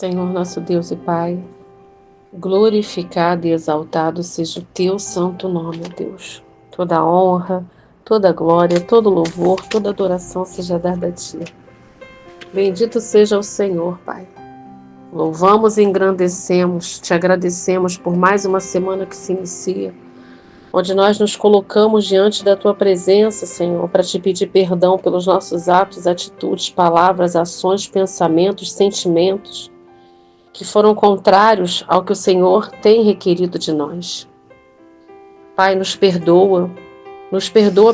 Senhor nosso Deus e Pai, glorificado e exaltado seja o teu santo nome, Deus. Toda honra, toda glória, todo louvor, toda adoração seja dada a ti. Bendito seja o Senhor, Pai. Louvamos e engrandecemos, te agradecemos por mais uma semana que se inicia, onde nós nos colocamos diante da tua presença, Senhor, para te pedir perdão pelos nossos atos, atitudes, palavras, ações, pensamentos, sentimentos que foram contrários ao que o Senhor tem requerido de nós. Pai, nos perdoa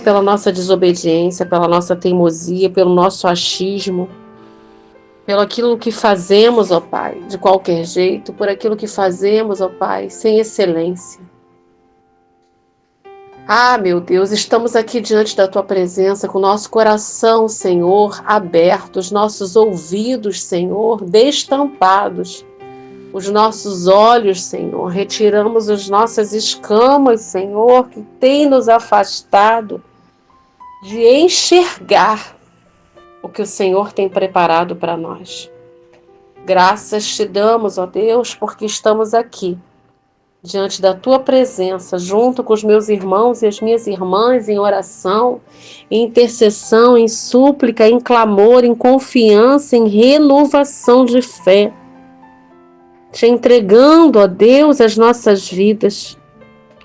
pela nossa desobediência, pela nossa teimosia, pelo nosso achismo, pelo aquilo que fazemos, ó Pai, de qualquer jeito, por aquilo que fazemos, ó Pai, sem excelência. Ah, meu Deus, estamos aqui diante da Tua presença com o nosso coração, Senhor, aberto, os nossos ouvidos, Senhor, destampados, os nossos olhos, Senhor, retiramos as nossas escamas, Senhor, que tem nos afastado de enxergar o que o Senhor tem preparado para nós. Graças te damos, ó Deus, porque estamos aqui, diante da Tua presença, junto com os meus irmãos e as minhas irmãs, em oração, em intercessão, em súplica, em clamor, em confiança, em renovação de fé. Te entregando, ó Deus, as nossas vidas,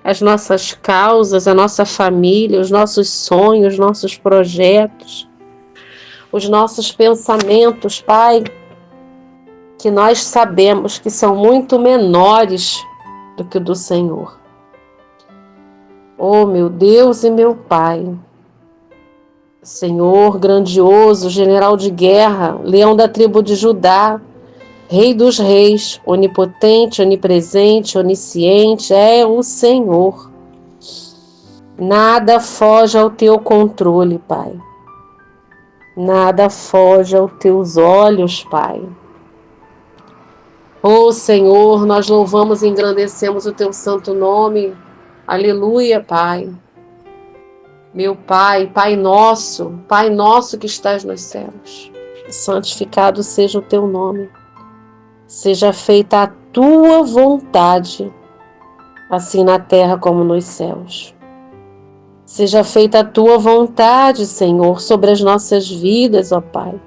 as nossas causas, a nossa família, os nossos sonhos, os nossos projetos, os nossos pensamentos, Pai, que nós sabemos que são muito menores do que o do Senhor. Oh, meu Deus e meu Pai, Senhor grandioso, general de guerra, leão da tribo de Judá, Rei dos reis, onipotente, onipresente, onisciente, é o Senhor. Nada foge ao teu controle, Pai. Nada foge aos teus olhos, Pai. Oh, Senhor, nós louvamos e engrandecemos o teu santo nome. Aleluia, Pai. Meu Pai, Pai nosso que estás nos céus. Santificado seja o teu nome. Seja feita a tua vontade, assim na terra como nos céus. Seja feita a tua vontade, Senhor, sobre as nossas vidas, ó Pai.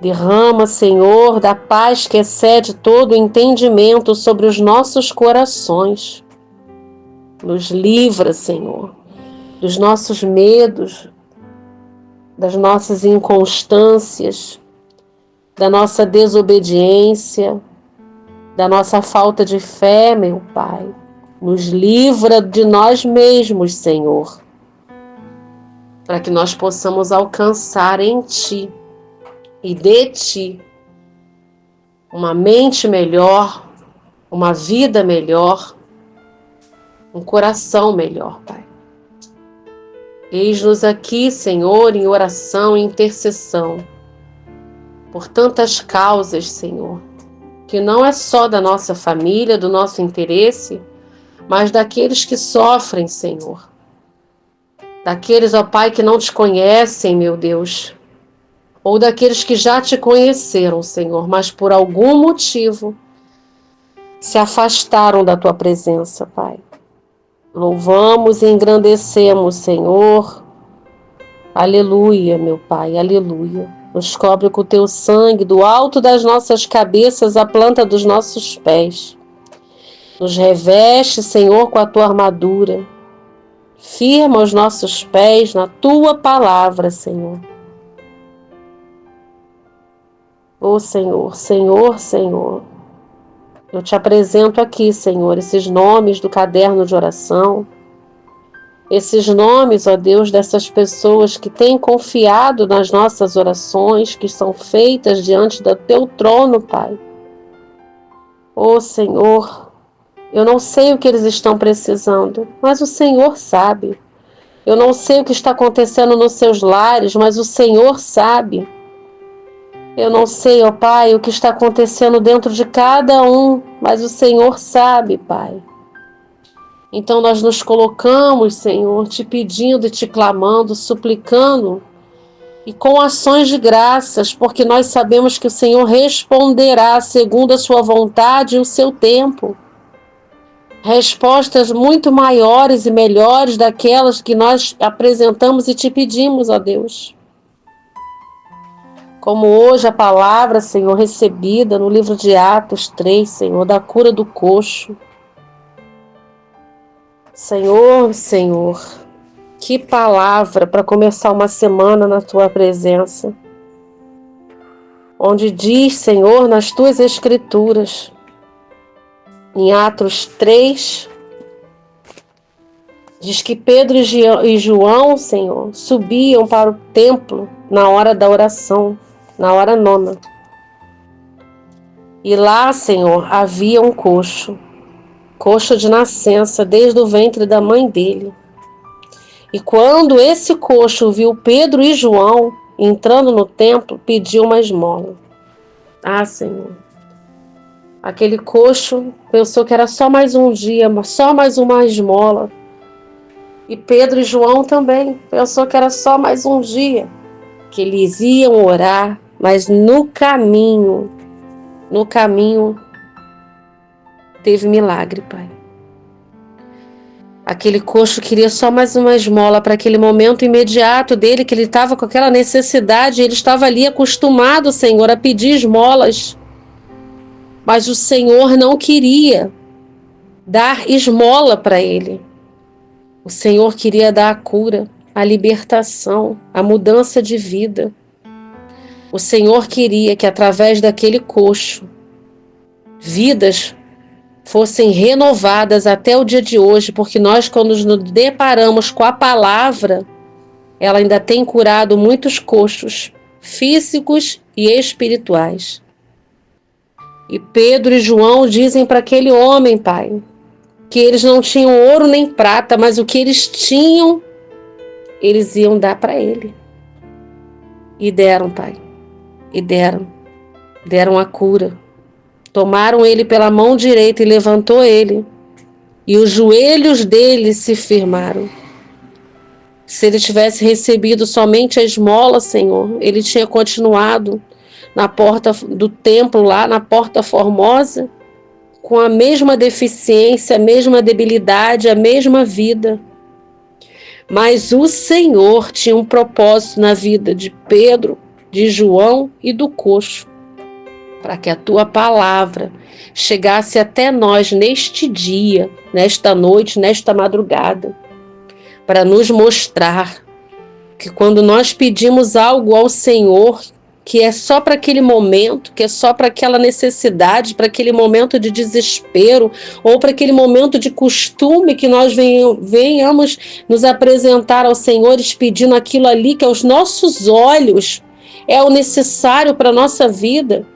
Derrama, Senhor, da paz que excede todo o entendimento sobre os nossos corações. Nos livra, Senhor, dos nossos medos, das nossas inconstâncias, da nossa desobediência, da nossa falta de fé, meu Pai. Nos livra de nós mesmos, Senhor, para que nós possamos alcançar em Ti e de Ti uma mente melhor, uma vida melhor, um coração melhor, Pai. Eis-nos aqui, Senhor, em oração e intercessão, por tantas causas, Senhor, que não é só da nossa família, do nosso interesse, mas daqueles que sofrem, Senhor. Daqueles, ó Pai, que não te conhecem, meu Deus, ou daqueles que já te conheceram, Senhor, mas por algum motivo se afastaram da tua presença, Pai. Louvamos e engrandecemos, Senhor. Aleluia, meu Pai, aleluia. Nos cobre com o teu sangue, do alto das nossas cabeças à planta dos nossos pés. Nos reveste, Senhor, com a tua armadura. Firma os nossos pés na tua palavra, Senhor. Ô Senhor, Senhor, Senhor, eu te apresento aqui, Senhor, esses nomes do caderno de oração, esses nomes, ó Deus, dessas pessoas que têm confiado nas nossas orações, que são feitas diante do teu trono, Pai. Ô Senhor, eu não sei o que eles estão precisando, mas o Senhor sabe. Eu não sei o que está acontecendo nos seus lares, mas o Senhor sabe. Eu não sei, ó Pai, o que está acontecendo dentro de cada um, mas o Senhor sabe, Pai. Então nós nos colocamos, Senhor, te pedindo e te clamando, suplicando, e com ações de graças, porque nós sabemos que o Senhor responderá segundo a sua vontade e o seu tempo. Respostas muito maiores e melhores daquelas que nós apresentamos e te pedimos, ó Deus. Como hoje a palavra, Senhor, recebida no livro de Atos 3, Senhor, da cura do coxo. Senhor, que palavra para começar uma semana na tua presença. Onde diz, Senhor, nas tuas escrituras, em Atos 3, diz que Pedro e João, Senhor, subiam para o templo na hora da oração, na hora nona. E lá, Senhor, havia um coxo de nascença, desde o ventre da mãe dele. E quando esse coxo viu Pedro e João entrando no templo, pediu uma esmola. Ah, Senhor, aquele coxo pensou que era só mais um dia, só mais uma esmola. E Pedro e João também pensou que era só mais um dia, que eles iam orar, mas no caminho teve milagre, Pai. Aquele coxo queria só mais uma esmola para aquele momento imediato dele, que ele estava com aquela necessidade, ele estava ali acostumado, Senhor, a pedir esmolas. Mas o Senhor não queria dar esmola para ele. O Senhor queria dar a cura, a libertação, a mudança de vida. O Senhor queria que através daquele coxo, vidas fossem renovadas até o dia de hoje, porque nós, quando nos deparamos com a palavra, ela ainda tem curado muitos coxos físicos e espirituais. E Pedro e João dizem para aquele homem, Pai, que eles não tinham ouro nem prata, mas o que eles tinham, eles iam dar para ele. E deram, Pai, e deram a cura. Tomaram ele pela mão direita e levantou ele. E os joelhos dele se firmaram. Se ele tivesse recebido somente a esmola, Senhor, ele tinha continuado na porta do templo, lá na Porta Formosa, com a mesma deficiência, a mesma debilidade, a mesma vida. Mas o Senhor tinha um propósito na vida de Pedro, de João e do coxo, para que a tua palavra chegasse até nós neste dia, nesta noite, nesta madrugada, para nos mostrar que quando nós pedimos algo ao Senhor, que é só para aquele momento, que é só para aquela necessidade, para aquele momento de desespero, ou para aquele momento de costume que nós venhamos nos apresentar ao Senhor pedindo aquilo ali que aos nossos olhos é o necessário para a nossa vida.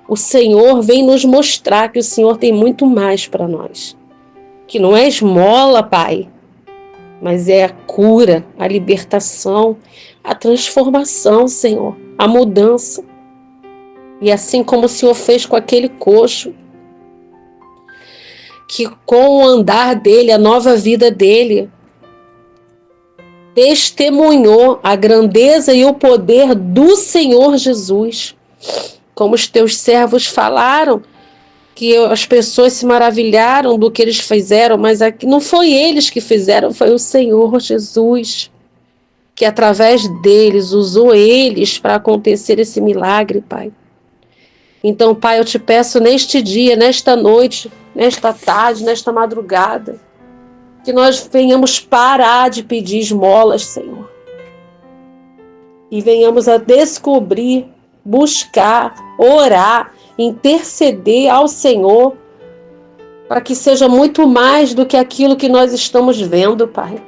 O Senhor vem nos mostrar que o Senhor tem muito mais para nós. Que não é esmola, Pai, mas é a cura, a libertação, a transformação, Senhor, a mudança. E assim como o Senhor fez com aquele coxo, que com o andar dele, a nova vida dele, testemunhou a grandeza e o poder do Senhor Jesus. Como os teus servos falaram, que as pessoas se maravilharam do que eles fizeram, mas não foi eles que fizeram, foi o Senhor Jesus, que através deles, usou eles para acontecer esse milagre, Pai. Então, Pai, eu te peço neste dia, nesta noite, nesta tarde, nesta madrugada, que nós venhamos parar de pedir esmolas, Senhor, e venhamos a descobrir, buscar, orar, interceder ao Senhor, para que seja muito mais do que aquilo que nós estamos vendo, Pai.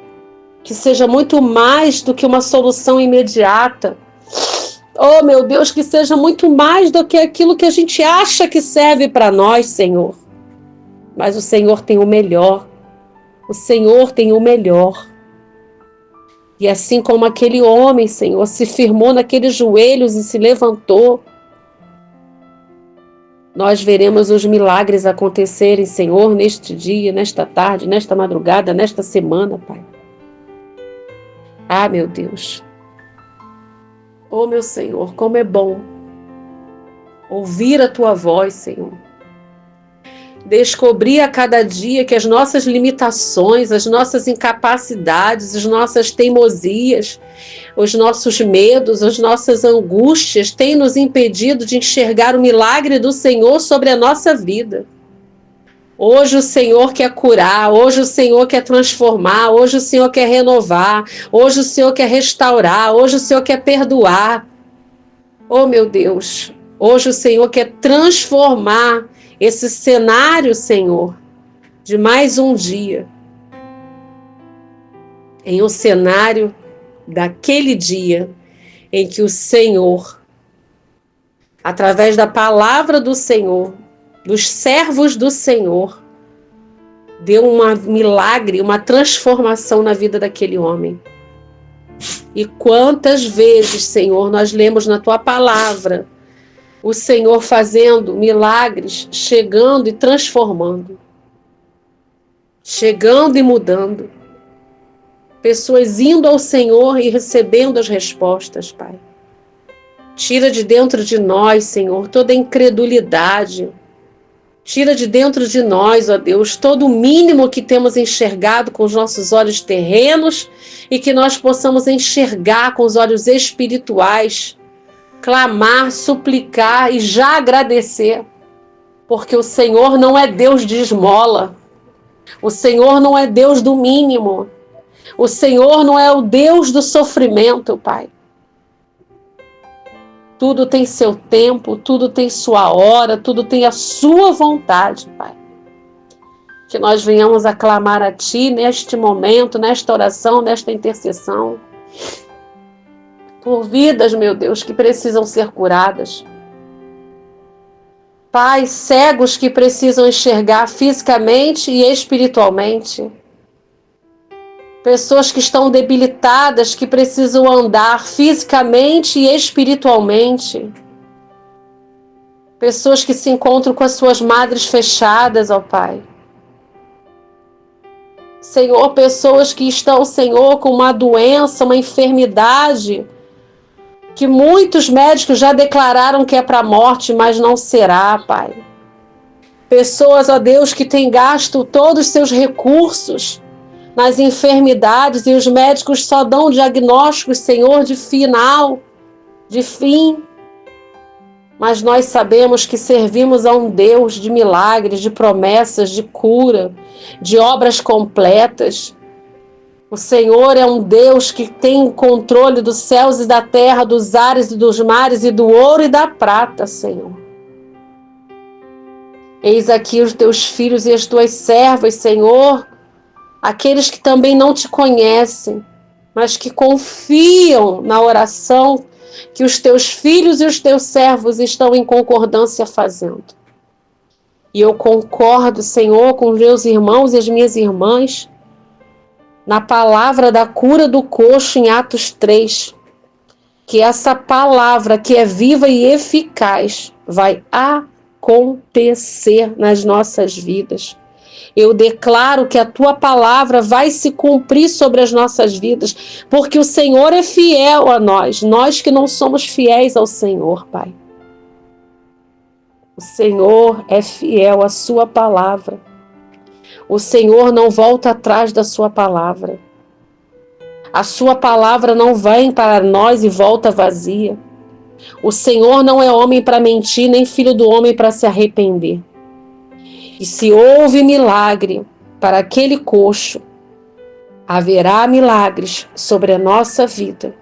Que seja muito mais do que uma solução imediata. Oh, meu Deus, que seja muito mais do que aquilo que a gente acha que serve para nós, Senhor. Mas o Senhor tem o melhor. O Senhor tem o melhor. E assim como aquele homem, Senhor, se firmou naqueles joelhos e se levantou, nós veremos os milagres acontecerem, Senhor, neste dia, nesta tarde, nesta madrugada, nesta semana, Pai. Ah, meu Deus. Oh, meu Senhor, como é bom ouvir a Tua voz, Senhor. Descobrir a cada dia que as nossas limitações, as nossas incapacidades, as nossas teimosias, os nossos medos, as nossas angústias têm nos impedido de enxergar o milagre do Senhor sobre a nossa vida. Hoje o Senhor quer curar, hoje o Senhor quer transformar, hoje o Senhor quer renovar, hoje o Senhor quer restaurar, hoje o Senhor quer perdoar. Oh, meu Deus, hoje o Senhor quer transformar esse cenário, Senhor, de mais um dia, em um cenário daquele dia em que o Senhor, através da palavra do Senhor, dos servos do Senhor, deu um milagre, uma transformação na vida daquele homem. E quantas vezes, Senhor, nós lemos na Tua palavra o Senhor fazendo milagres, chegando e transformando, chegando e mudando. Pessoas indo ao Senhor e recebendo as respostas, Pai. Tira de dentro de nós, Senhor, toda a incredulidade. Tira de dentro de nós, ó Deus, todo o mínimo que temos enxergado com os nossos olhos terrenos e que nós possamos enxergar com os olhos espirituais, clamar, suplicar e já agradecer, porque o Senhor não é Deus de esmola, o Senhor não é Deus do mínimo, o Senhor não é o Deus do sofrimento, Pai. Tudo tem seu tempo, tudo tem sua hora, tudo tem a sua vontade, Pai. Que nós venhamos a clamar a Ti neste momento, nesta oração, nesta intercessão, por vidas, meu Deus, que precisam ser curadas. Pai, cegos que precisam enxergar fisicamente e espiritualmente. Pessoas que estão debilitadas, que precisam andar fisicamente e espiritualmente. Pessoas que se encontram com as suas madres fechadas, ó Pai. Senhor, pessoas que estão, Senhor, com uma doença, uma enfermidade, que muitos médicos já declararam que é para a morte, mas não será, Pai. Pessoas, ó Deus, que têm gasto todos os seus recursos nas enfermidades e os médicos só dão diagnósticos, Senhor, de final, de fim. Mas nós sabemos que servimos a um Deus de milagres, de promessas, de cura, de obras completas. O Senhor é um Deus que tem o controle dos céus e da terra, dos ares e dos mares e do ouro e da prata, Senhor. Eis aqui os teus filhos e as tuas servas, Senhor, aqueles que também não te conhecem, mas que confiam na oração que os teus filhos e os teus servos estão em concordância fazendo. E eu concordo, Senhor, com os meus irmãos e as minhas irmãs, na palavra da cura do coxo em Atos 3, que essa palavra que é viva e eficaz vai acontecer nas nossas vidas. Eu declaro que a Tua palavra vai se cumprir sobre as nossas vidas, porque o Senhor é fiel a nós, nós que não somos fiéis ao Senhor, Pai. O Senhor é fiel à Sua palavra. O Senhor não volta atrás da Sua palavra. A Sua palavra não vem para nós e volta vazia. O Senhor não é homem para mentir, nem filho do homem para se arrepender. E se houve milagre para aquele coxo, haverá milagres sobre a nossa vida.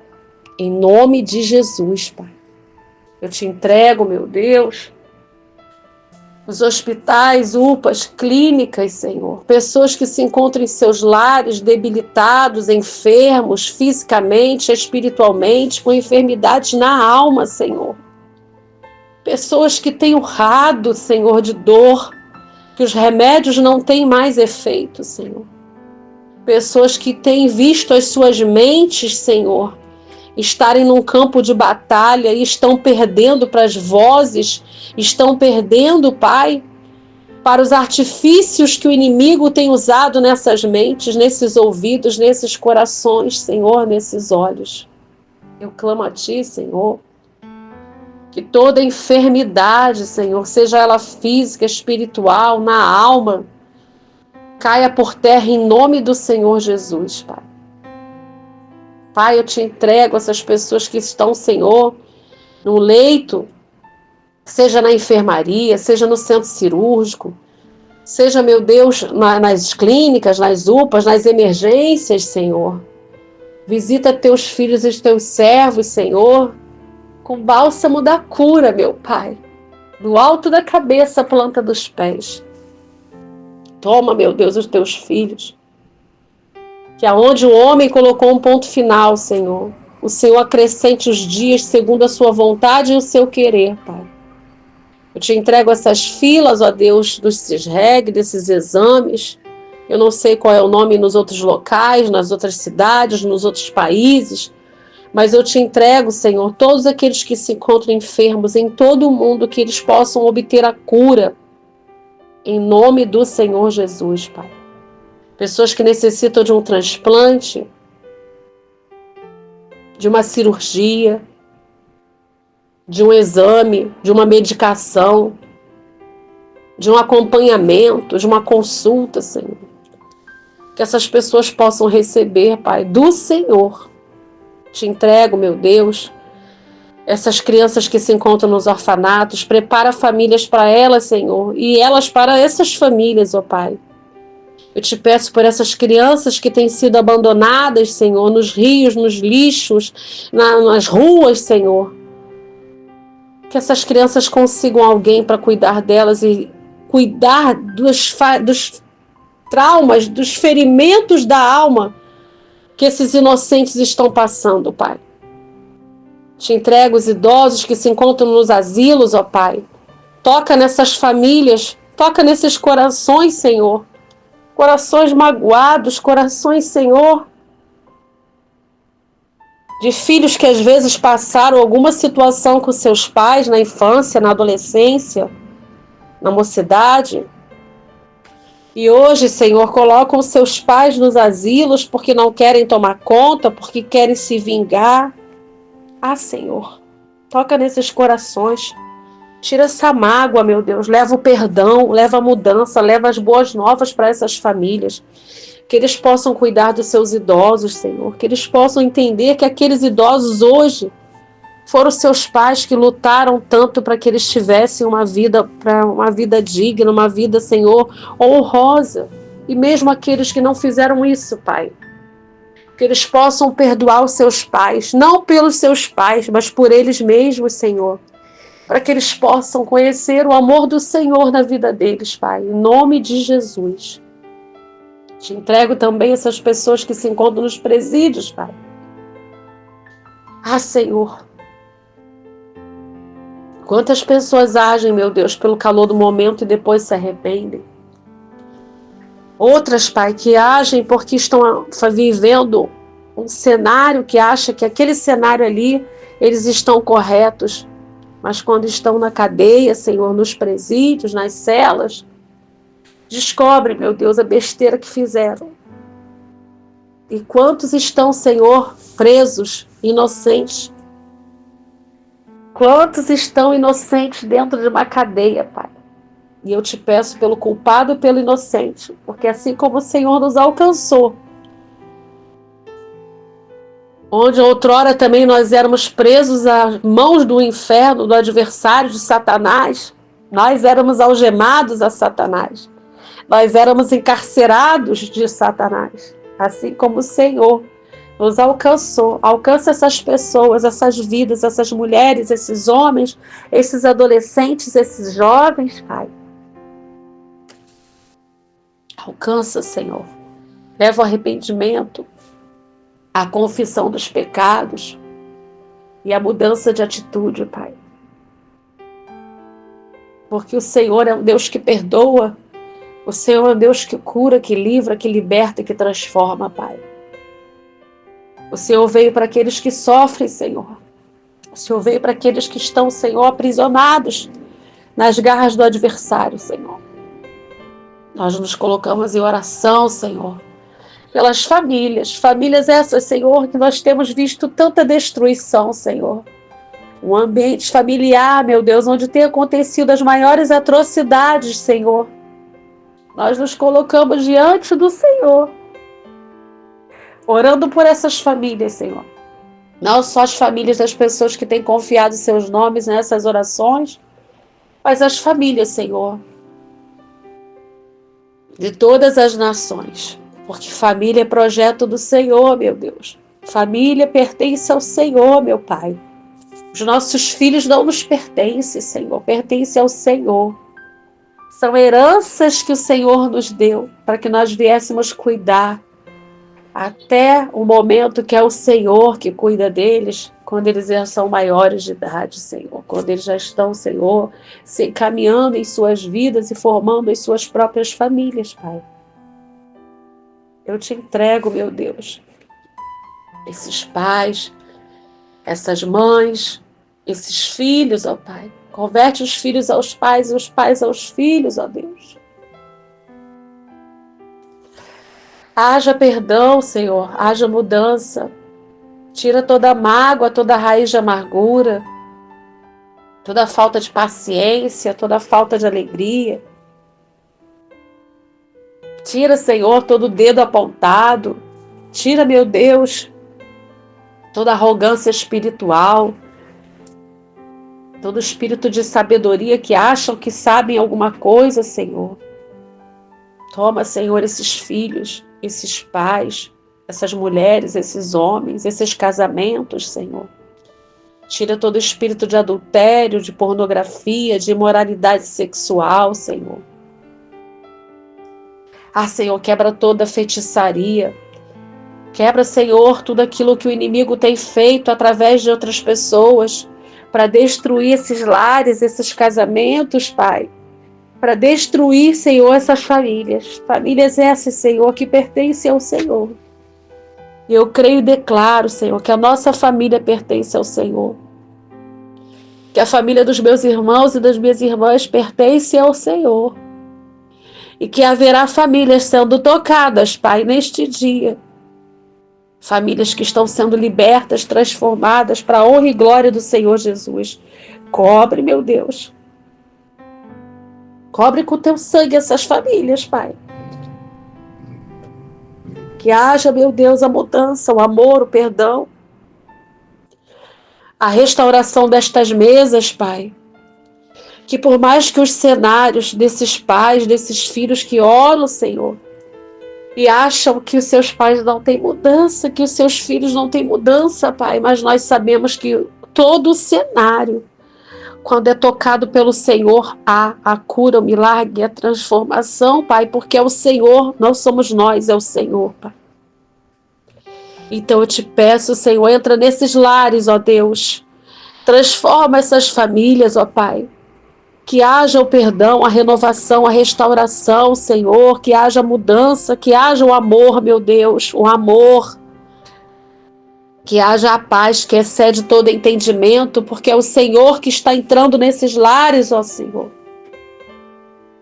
Em nome de Jesus, Pai. Eu te entrego, meu Deus, os hospitais, UPAs, clínicas, Senhor. Pessoas que se encontram em seus lares, debilitados, enfermos, fisicamente, espiritualmente, com enfermidades na alma, Senhor. Pessoas que têm urrado, Senhor, de dor, que os remédios não têm mais efeito, Senhor. Pessoas que têm visto as suas mentes, Senhor, estarem num campo de batalha e estão perdendo para as vozes, estão perdendo, Pai, para os artifícios que o inimigo tem usado nessas mentes, nesses ouvidos, nesses corações, Senhor, nesses olhos. Eu clamo a Ti, Senhor, que toda enfermidade, Senhor, seja ela física, espiritual, na alma, caia por terra em nome do Senhor Jesus, Pai. Pai, eu Te entrego essas pessoas que estão, Senhor, no leito, seja na enfermaria, seja no centro cirúrgico, seja, meu Deus, nas clínicas, nas UPAs, nas emergências, Senhor. Visita Teus filhos e Teus servos, Senhor, com bálsamo da cura, meu Pai, do alto da cabeça à planta dos pés. Toma, meu Deus, os Teus filhos, que aonde o homem colocou um ponto final, Senhor, o Senhor acrescente os dias segundo a Sua vontade e o Seu querer, Pai. Eu Te entrego essas filas, ó Deus, dos CISREG, desses exames. Eu não sei qual é o nome nos outros locais, nas outras cidades, nos outros países, mas eu Te entrego, Senhor, todos aqueles que se encontram enfermos em todo o mundo, que eles possam obter a cura, em nome do Senhor Jesus, Pai. Pessoas que necessitam de um transplante, de uma cirurgia, de um exame, de uma medicação, de um acompanhamento, de uma consulta, Senhor. Que essas pessoas possam receber, Pai, do Senhor. Te entrego, meu Deus, essas crianças que se encontram nos orfanatos, prepara famílias para elas, Senhor, e elas para essas famílias, ó Pai. Eu Te peço por essas crianças que têm sido abandonadas, Senhor, nos rios, nos lixos, nas ruas, Senhor. Que essas crianças consigam alguém para cuidar delas e cuidar dos traumas, dos ferimentos da alma que esses inocentes estão passando, Pai. Te entrego os idosos que se encontram nos asilos, ó Pai. Toca nessas famílias, toca nesses corações, Senhor. Corações magoados, corações, Senhor, de filhos que às vezes passaram alguma situação com seus pais na infância, na adolescência, na mocidade. E hoje, Senhor, colocam seus pais nos asilos porque não querem tomar conta, porque querem se vingar. Ah, Senhor, toca nesses corações. Tira essa mágoa, meu Deus. Leva o perdão, leva a mudança, leva as boas novas para essas famílias. Que eles possam cuidar dos seus idosos, Senhor. Que eles possam entender que aqueles idosos hoje foram seus pais que lutaram tanto para que eles tivessem uma vida digna, uma vida, Senhor, honrosa. E mesmo aqueles que não fizeram isso, Pai, que eles possam perdoar os seus pais, não pelos seus pais, mas por eles mesmos, Senhor, para que eles possam conhecer o amor do Senhor na vida deles, Pai, em nome de Jesus. Te entrego também essas pessoas que se encontram nos presídios, Pai. Ah, Senhor, quantas pessoas agem, meu Deus, pelo calor do momento e depois se arrependem. Outras, Pai, que agem porque estão vivendo um cenário que acha que aquele cenário ali, eles estão corretos. Mas quando estão na cadeia, Senhor, nos presídios, nas celas, descobrem, meu Deus, a besteira que fizeram. E quantos estão, Senhor, presos, inocentes? Quantos estão inocentes dentro de uma cadeia, Pai? E eu Te peço pelo culpado e pelo inocente, porque assim como o Senhor nos alcançou, onde outrora também nós éramos presos às mãos do inferno, do adversário de Satanás, nós éramos algemados a Satanás, nós éramos encarcerados de Satanás, assim como o Senhor nos alcançou. Alcança essas pessoas, essas vidas, essas mulheres, esses homens, esses adolescentes, esses jovens, Pai. Alcança, Senhor. Leva o arrependimento, a confissão dos pecados e a mudança de atitude, Pai. Porque o Senhor é um Deus que perdoa, o Senhor é um Deus que cura, que livra, que liberta e que transforma, Pai. O Senhor veio para aqueles que sofrem, Senhor. O Senhor veio para aqueles que estão, Senhor, aprisionados nas garras do adversário, Senhor. Nós nos colocamos em oração, Senhor, pelas famílias. Famílias essas, Senhor, que nós temos visto tanta destruição, Senhor. Um ambiente familiar, meu Deus, onde tem acontecido as maiores atrocidades, Senhor. Nós nos colocamos diante do Senhor, orando por essas famílias, Senhor. Não só as famílias das pessoas que têm confiado seus nomes nessas orações, mas as famílias, Senhor, de todas as nações. Porque família é projeto do Senhor, meu Deus. Família pertence ao Senhor, meu Pai. Os nossos filhos não nos pertencem, Senhor, pertencem ao Senhor. São heranças que o Senhor nos deu para que nós viéssemos cuidar até o momento que é o Senhor que cuida deles, quando eles já são maiores de idade, Senhor. Quando eles já estão, Senhor, se caminhando em suas vidas e formando as suas próprias famílias, Pai. Eu te entrego, meu Deus, esses pais, essas mães, esses filhos, ó Pai. Converte os filhos aos pais e os pais aos filhos, ó Deus. Haja perdão, Senhor, haja mudança. Tira toda mágoa, toda raiz de amargura, toda falta de paciência, toda falta de alegria. Tira, Senhor, todo dedo apontado. Tira, meu Deus, toda arrogância espiritual, todo espírito de sabedoria que acham que sabem alguma coisa, Senhor. Toma, Senhor, esses filhos, esses pais, essas mulheres, esses homens, esses casamentos, Senhor. Tira todo espírito de adultério, de pornografia, de imoralidade sexual, Senhor. Senhor, quebra toda feitiçaria. Quebra, Senhor, tudo aquilo que o inimigo tem feito através de outras pessoas para destruir esses lares, esses casamentos, Pai. Para destruir, Senhor, essas famílias. Famílias essas, Senhor, que pertencem ao Senhor. E eu creio e declaro, Senhor, que a nossa família pertence ao Senhor. Que a família dos meus irmãos e das minhas irmãs pertence ao Senhor. E que haverá famílias sendo tocadas, Pai, neste dia. Famílias que estão sendo libertas, transformadas para a honra e glória do Senhor Jesus. Cobre, meu Deus. Cobre com teu sangue essas famílias, Pai. Que haja, meu Deus, a mudança, o amor, o perdão. A restauração destas mesas, Pai. Que por mais que os cenários desses pais, desses filhos que oram, Senhor, e acham que os seus pais não têm mudança, que os seus filhos não têm mudança, Pai, mas nós sabemos que todo o cenário, quando é tocado pelo Senhor, há a cura, o milagre, a transformação, Pai, porque é o Senhor, não somos nós, é o Senhor, Pai. Então eu te peço, Senhor, entra nesses lares, ó Deus, transforma essas famílias, ó Pai. Que haja o perdão, a renovação, a restauração, Senhor, que haja mudança, que haja o amor, meu Deus, o amor. Que haja a paz que excede todo entendimento, porque é o Senhor que está entrando nesses lares, ó Senhor.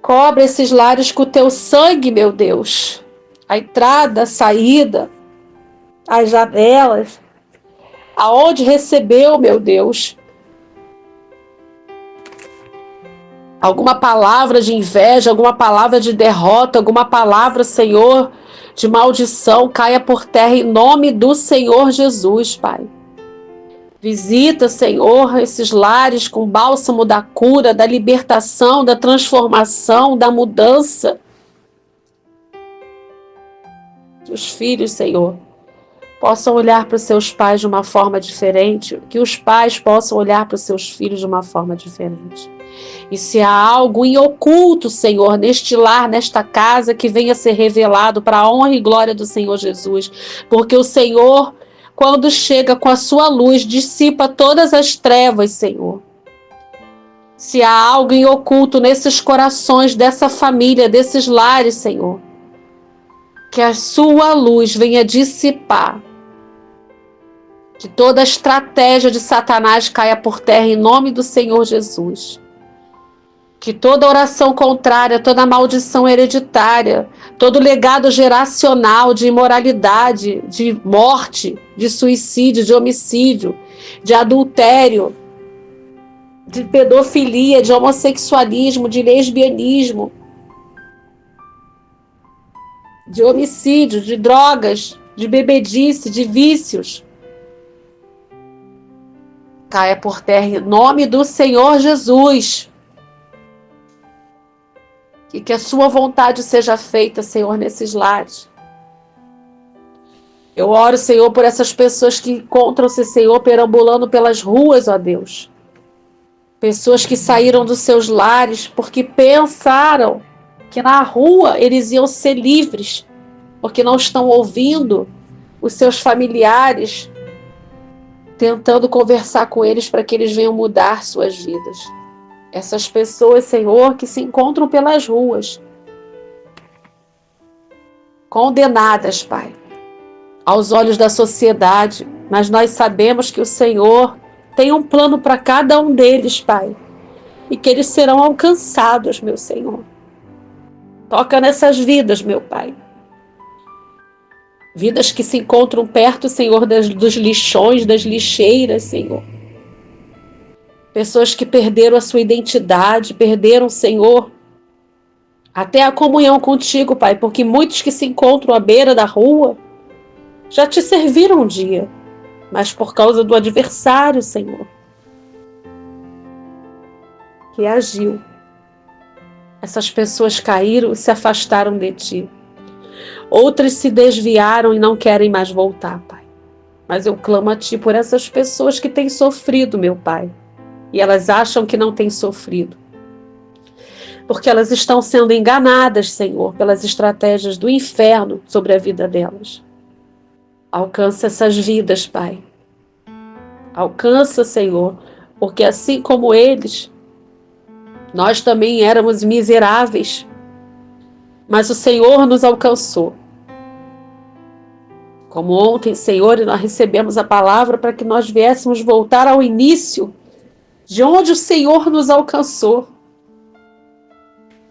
Cobre esses lares com o teu sangue, meu Deus. A entrada, a saída, as janelas, aonde recebeu, meu Deus, alguma palavra de inveja, alguma palavra de derrota, alguma palavra, Senhor, de maldição, caia por terra em nome do Senhor Jesus, Pai. Visita, Senhor, esses lares com bálsamo da cura, da libertação, da transformação, da mudança. Que os filhos, Senhor, possam olhar para os seus pais de uma forma diferente, que os pais possam olhar para os seus filhos de uma forma diferente. E se há algo em oculto, Senhor, neste lar, nesta casa, que venha ser revelado para a honra e glória do Senhor Jesus. Porque o Senhor, quando chega com a sua luz, dissipa todas as trevas, Senhor. Se há algo em oculto nesses corações, dessa família, desses lares, Senhor, que a sua luz venha dissipar. Que toda a estratégia de Satanás caia por terra em nome do Senhor Jesus. Que toda oração contrária, toda maldição hereditária, todo legado geracional de imoralidade, de morte, de suicídio, de homicídio, de adultério, de pedofilia, de homossexualismo, de lesbianismo, de homicídio, de drogas, de bebedice, de vícios, caia por terra em nome do Senhor Jesus. E que a sua vontade seja feita, Senhor, nesses lares. Eu oro, Senhor, por essas pessoas que encontram-se, Senhor, perambulando pelas ruas, ó Deus. Pessoas que saíram dos seus lares porque pensaram que na rua eles iam ser livres, porque não estão ouvindo os seus familiares, tentando conversar com eles para que eles venham mudar suas vidas. Essas pessoas, Senhor, que se encontram pelas ruas, condenadas, Pai, aos olhos da sociedade, mas nós sabemos que o Senhor tem um plano para cada um deles, Pai, e que eles serão alcançados, meu Senhor. Toca nessas vidas, meu Pai. Vidas que se encontram perto, Senhor, dos lixões, das lixeiras, Senhor. Pessoas que perderam a sua identidade, perderam, Senhor, até a comunhão contigo, Pai, porque muitos que se encontram à beira da rua já te serviram um dia, mas por causa do adversário, Senhor, que agiu, essas pessoas caíram e se afastaram de ti. Outras se desviaram e não querem mais voltar, Pai. Mas eu clamo a ti por essas pessoas que têm sofrido, meu Pai. E elas acham que não têm sofrido. Porque elas estão sendo enganadas, Senhor, pelas estratégias do inferno sobre a vida delas. Alcança essas vidas, Pai. Alcança, Senhor, porque assim como eles, nós também éramos miseráveis. Mas o Senhor nos alcançou. Como ontem, Senhor, nós recebemos a palavra para que nós viéssemos voltar ao início, de onde o Senhor nos alcançou.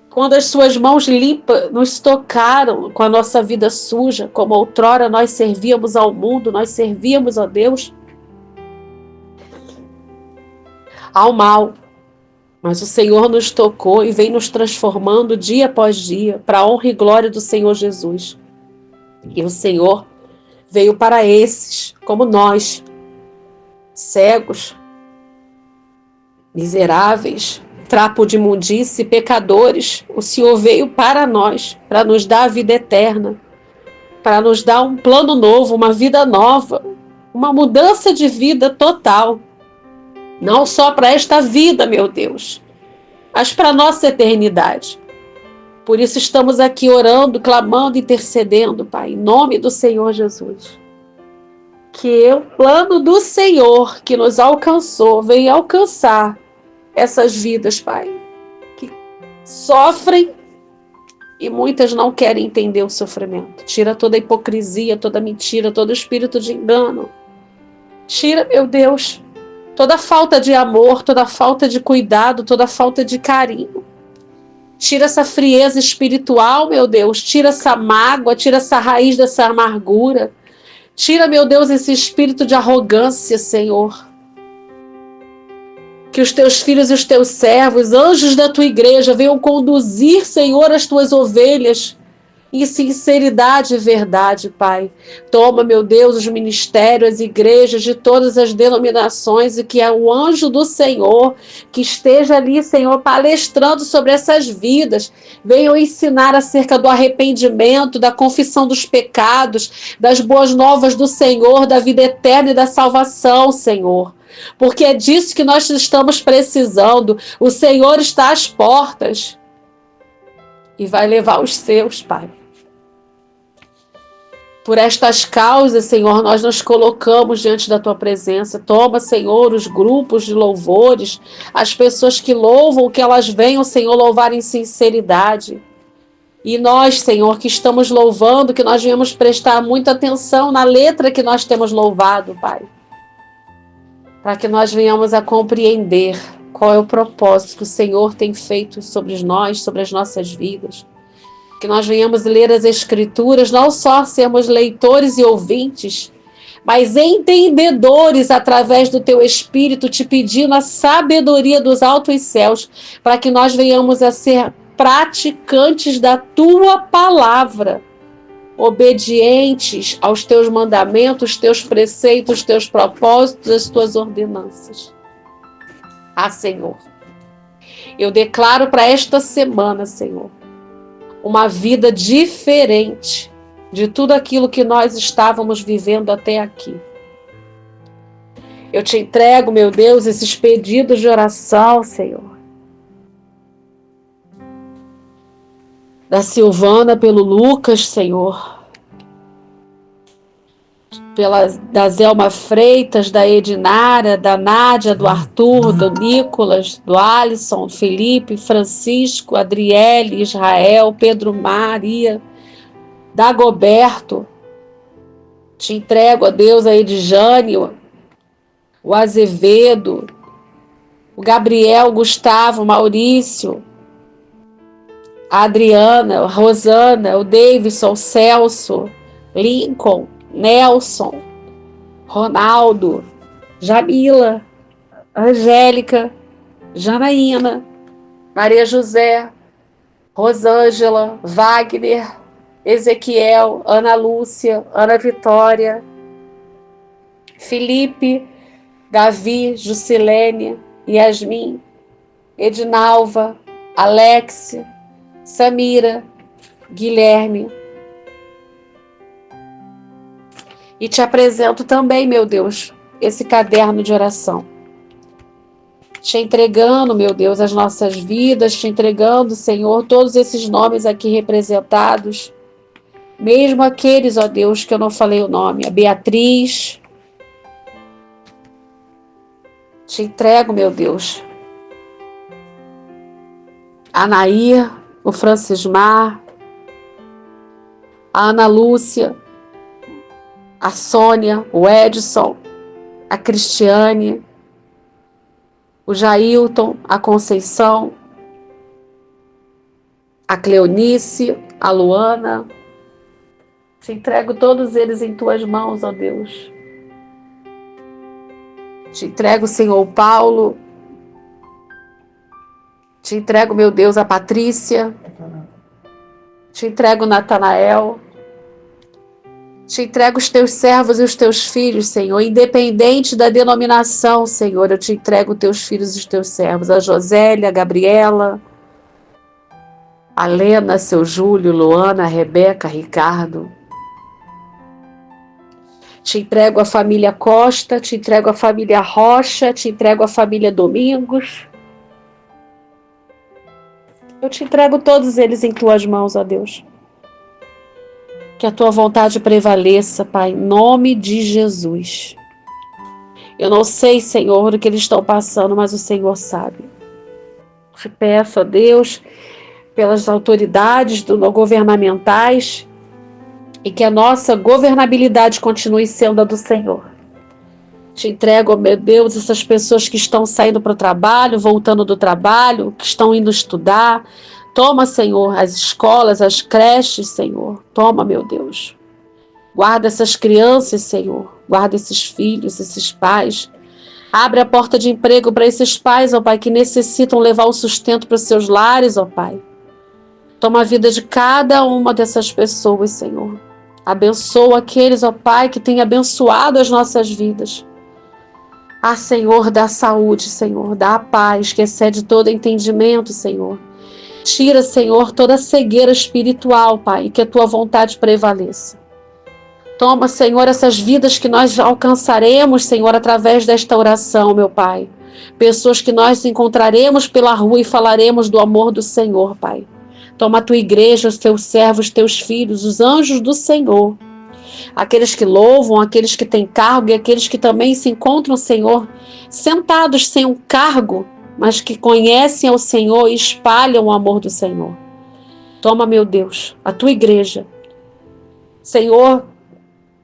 Quando as suas mãos limpas nos tocaram com a nossa vida suja, como outrora nós servíamos ao mundo, nós servíamos a Deus, ao mal. Mas o Senhor nos tocou e vem nos transformando dia após dia para a honra e glória do Senhor Jesus. E o Senhor veio para esses, como nós, cegos, miseráveis, trapo de imundície, pecadores. O Senhor veio para nós, para nos dar a vida eterna, para nos dar um plano novo, uma vida nova, uma mudança de vida total. Não só para esta vida, meu Deus, mas para a nossa eternidade. Por isso estamos aqui orando, clamando, intercedendo, Pai, em nome do Senhor Jesus. Que o plano do Senhor que nos alcançou venha alcançar essas vidas, Pai, que sofrem e muitas não querem entender o sofrimento. Tira toda a hipocrisia, toda a mentira, todo o espírito de engano. Tira, meu Deus, toda a falta de amor, toda a falta de cuidado, toda a falta de carinho. Tira essa frieza espiritual, meu Deus. Tira essa mágoa, tira essa raiz dessa amargura. Tira, meu Deus, esse espírito de arrogância, Senhor. Que os teus filhos e os teus servos, anjos da tua igreja, venham conduzir, Senhor, as tuas ovelhas em sinceridade e verdade, Pai. Toma, meu Deus, os ministérios, as igrejas de todas as denominações e que é o anjo do Senhor que esteja ali, Senhor, palestrando sobre essas vidas. Venham ensinar acerca do arrependimento, da confissão dos pecados, das boas novas do Senhor, da vida eterna e da salvação, Senhor. Porque é disso que nós estamos precisando. O Senhor está às portas e vai levar os seus, Pai. Por estas causas, Senhor, nós nos colocamos diante da Tua presença. Toma, Senhor, os grupos de louvores, as pessoas que louvam, que elas venham, Senhor, louvar em sinceridade. E nós, Senhor, que estamos louvando, que nós venhamos prestar muita atenção na letra que nós temos louvado, Pai. Para que nós venhamos a compreender qual é o propósito que o Senhor tem feito sobre nós, sobre as nossas vidas. Que nós venhamos ler as Escrituras, não só sermos leitores e ouvintes, mas entendedores através do Teu Espírito, te pedindo a sabedoria dos altos céus, para que nós venhamos a ser praticantes da Tua palavra, obedientes aos Teus mandamentos, Teus preceitos, Teus propósitos, as Tuas ordenanças. Senhor, eu declaro para esta semana, Senhor, uma vida diferente de tudo aquilo que nós estávamos vivendo até aqui. Eu te entrego, meu Deus, esses pedidos de oração, Senhor. Da Silvana pelo Lucas, Senhor. Da Zelma Freitas, da Edinara, da Nádia, do Arthur, do Nicolas, do Alisson, Felipe, Francisco, Adriele, Israel, Pedro Maria, Dagoberto. Te entrego, ó Deus, a Edjane, o Azevedo, o Gabriel, o Gustavo, o Maurício, a Adriana, a Rosana, o Davidson, o Celso, Lincoln, Nelson, Ronaldo, Jamila, Angélica, Janaína, Maria José, Rosângela, Wagner, Ezequiel, Ana Lúcia, Ana Vitória, Felipe, Davi, Jusilene, Yasmin, Edinalva, Alex, Samira, Guilherme. E te apresento também, meu Deus, esse caderno de oração. Te entregando, meu Deus, as nossas vidas, te entregando, Senhor, todos esses nomes aqui representados. Mesmo aqueles, ó Deus, que eu não falei o nome. A Beatriz. Te entrego, meu Deus. A Nair, o Francismar, a Ana Lúcia, a Sônia, o Edson, a Cristiane, o Jailton, a Conceição, a Cleonice, a Luana. Te entrego todos eles em tuas mãos, ó Deus. Te entrego, Senhor, Paulo. Te entrego, meu Deus, a Patrícia. Te entrego o Natanael. Te entrego os teus servos e os teus filhos, Senhor. Independente da denominação, Senhor, eu te entrego os teus filhos e os teus servos. A Josélia, a Gabriela, a Lena, seu Júlio, Luana, a Rebeca, Ricardo. Te entrego a família Costa, te entrego a família Rocha, te entrego a família Domingos. Eu te entrego todos eles em tuas mãos, ó Deus. Que a tua vontade prevaleça, Pai, em nome de Jesus. Eu não sei, Senhor, o que eles estão passando, mas o Senhor sabe. Te peço, ó Deus, pelas autoridades governamentais, e que a nossa governabilidade continue sendo a do Senhor. Te entrego, ó meu Deus, essas pessoas que estão saindo para o trabalho, voltando do trabalho, que estão indo estudar. Toma, Senhor, as escolas, as creches, Senhor. Toma, meu Deus. Guarda essas crianças, Senhor. Guarda esses filhos, esses pais. Abre a porta de emprego para esses pais, ó Pai, que necessitam levar o sustento para os seus lares, ó Pai. Toma a vida de cada uma dessas pessoas, Senhor. Abençoa aqueles, ó Pai, que têm abençoado as nossas vidas. Senhor, dá saúde, Senhor. Dá a paz que excede todo entendimento, Senhor. Tira, Senhor, toda a cegueira espiritual, Pai, e que a tua vontade prevaleça. Toma, Senhor, essas vidas que nós alcançaremos, Senhor, através desta oração, meu Pai. Pessoas que nós encontraremos pela rua e falaremos do amor do Senhor, Pai. Toma a tua igreja, os teus servos, os teus filhos, os anjos do Senhor. Aqueles que louvam, aqueles que têm cargo e aqueles que também se encontram, Senhor, sentados sem um cargo, mas que conhecem ao Senhor e espalham o amor do Senhor. Toma, meu Deus, a tua igreja. Senhor,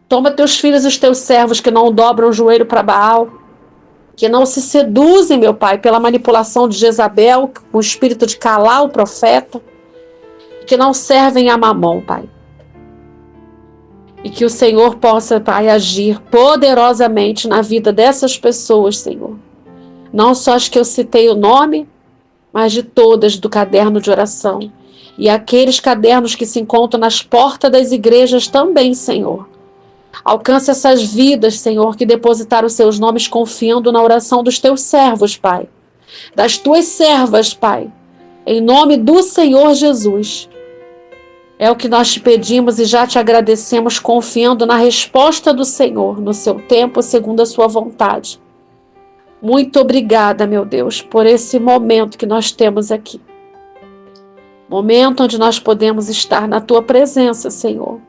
toma teus filhos e os teus servos que não dobram o joelho para Baal, que não se seduzem, meu Pai, pela manipulação de Jezabel, com o espírito de calar o profeta, que não servem a Mamon, Pai. E que o Senhor possa, Pai, agir poderosamente na vida dessas pessoas, Senhor. Não só as que eu citei o nome, mas de todas do caderno de oração. E aqueles cadernos que se encontram nas portas das igrejas também, Senhor. Alcança essas vidas, Senhor, que depositaram seus nomes confiando na oração dos teus servos, Pai. Das tuas servas, Pai. Em nome do Senhor Jesus. É o que nós te pedimos e já te agradecemos, confiando na resposta do Senhor, no seu tempo, segundo a sua vontade. Muito obrigada, meu Deus, por esse momento que nós temos aqui. Momento onde nós podemos estar na tua presença, Senhor.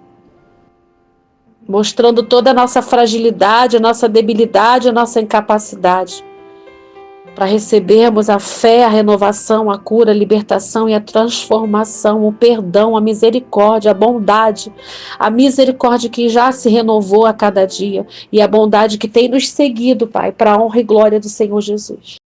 Mostrando toda a nossa fragilidade, a nossa debilidade, a nossa incapacidade. Para recebermos a fé, a renovação, a cura, a libertação e a transformação, o perdão, a misericórdia, a bondade, a misericórdia que já se renovou a cada dia e a bondade que tem nos seguido, Pai, para a honra e glória do Senhor Jesus.